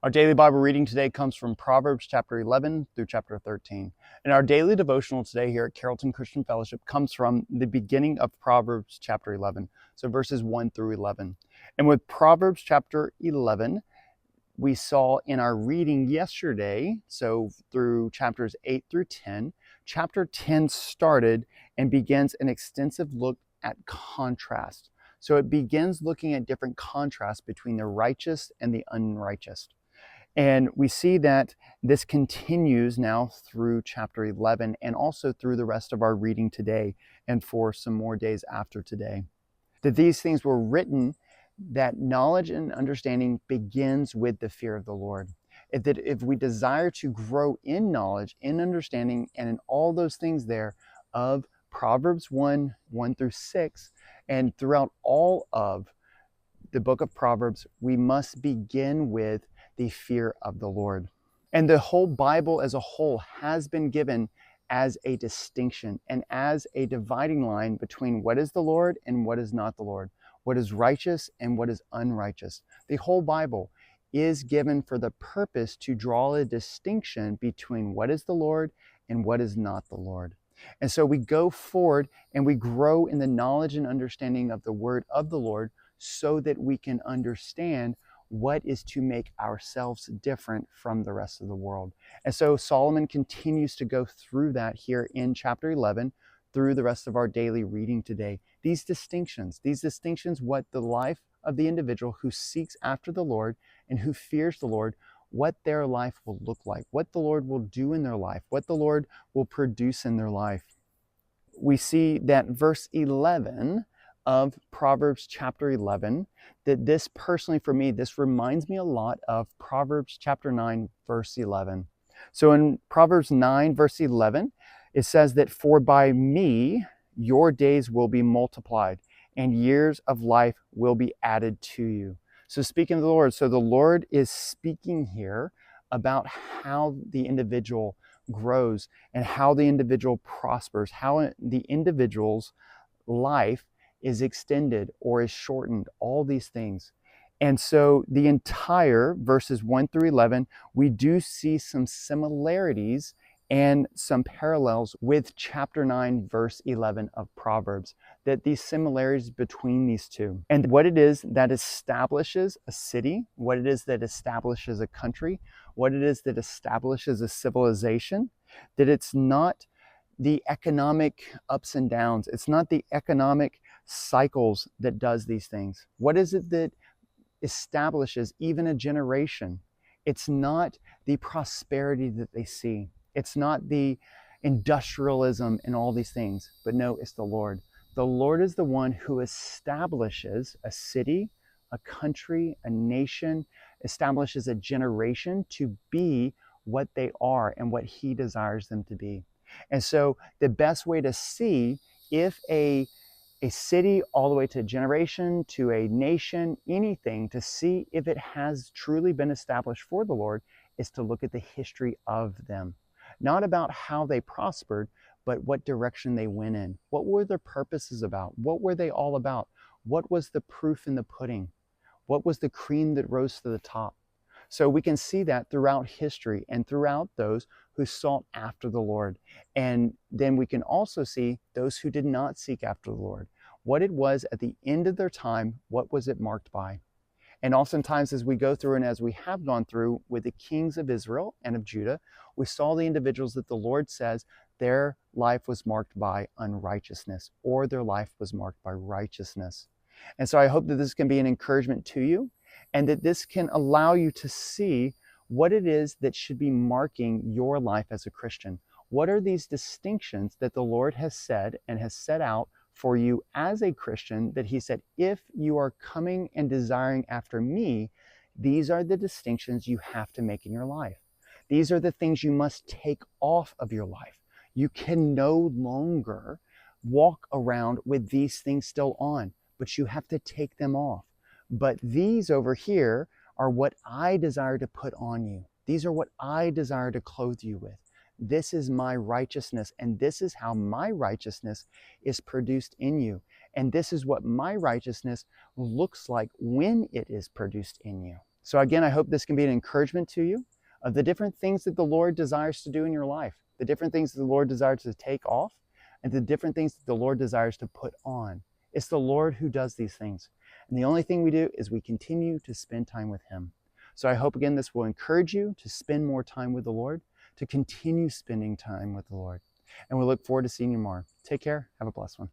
Our daily Bible reading today comes from Proverbs chapter 11 through chapter 13. And our daily devotional today here at Carrollton Christian Fellowship comes from the beginning of Proverbs chapter 11, so verses 1 through 11. And with Proverbs chapter 11, we saw in our reading yesterday, so through chapters 8 through 10, chapter 10 started and begins an extensive look at contrast. So it begins looking at different contrasts between the righteous and the unrighteous. And we see that this continues now through chapter 11 and also through the rest of our reading today and for some more days after today. That these things were written, that knowledge and understanding begins with the fear of the Lord. That if we desire to grow in knowledge, in understanding, and in all those things there of Proverbs 1 through 6, and throughout all of the book of Proverbs, we must begin with the fear of the Lord. And the whole Bible as a whole has been given as a distinction and as a dividing line between what is the Lord and what is not the Lord, what is righteous and what is unrighteous. The whole Bible is given for the purpose to draw a distinction between what is the Lord and what is not the Lord. And so we go forward and we grow in the knowledge and understanding of the word of the Lord so that we can understand what is to make ourselves different from the rest of the world. And so Solomon continues to go through that here in chapter 11 through the rest of our daily reading today. These distinctions, what the life of the individual who seeks after the Lord and who fears the Lord, what their life will look like, what the Lord will do in their life, what the Lord will produce in their life. We see that verse 11 of Proverbs chapter 11, that this personally for me, this reminds me a lot of Proverbs chapter 9, verse 11. So in Proverbs 9, verse 11, it says that, "For by me your days will be multiplied, and years of life will be added to you." So speaking of the Lord, so the Lord is speaking here about how the individual grows and how the individual prospers, how the individual's life is extended or is shortened, all these things. And so the entire verses 1 through 11, we do see some similarities and some parallels with chapter 9, verse 11 of Proverbs, that these similarities between these two. And what it is that establishes a city, what it is that establishes a country, what it is that establishes a civilization, that it's not the economic ups and downs. It's not the economic cycles that does these things. What is it that establishes even a generation? It's not the prosperity that they see. It's not the industrialism and all these things, but no, it's the Lord. The Lord is the one who establishes a city, a country, a nation, establishes a generation to be what they are and what He desires them to be. And so the best way to see if a city all the way to a generation, to a nation, anything, to see if it has truly been established for the Lord is to look at the history of them. Not about how they prospered, but what direction they went in. What were their purposes about? What were they all about? What was the proof in the pudding? What was the cream that rose to the top? So we can see that throughout history and throughout those who sought after the Lord. And then we can also see those who did not seek after the Lord. What it was at the end of their time, what was it marked by? And oftentimes as we go through and as we have gone through with the kings of Israel and of Judah, we saw the individuals that the Lord says their life was marked by unrighteousness or their life was marked by righteousness. And so I hope that this can be an encouragement to you and that this can allow you to see what it is that should be marking your life as a Christian. What are these distinctions that the Lord has said and has set out for you as a Christian, that He said, if you are coming and desiring after me, these are the distinctions you have to make in your life. These are the things you must take off of your life. You can no longer walk around with these things still on, but you have to take them off. But these over here are what I desire to put on you. These are what I desire to clothe you with. This is my righteousness, and this is how my righteousness is produced in you. And this is what my righteousness looks like when it is produced in you. So again, I hope this can be an encouragement to you of the different things that the Lord desires to do in your life, the different things that the Lord desires to take off, and the different things that the Lord desires to put on. It's the Lord who does these things. And the only thing we do is we continue to spend time with him. So I hope, again, this will encourage you to spend more time with the Lord, to continue spending time with the Lord. And we look forward to seeing you more. Take care. Have a blessed one.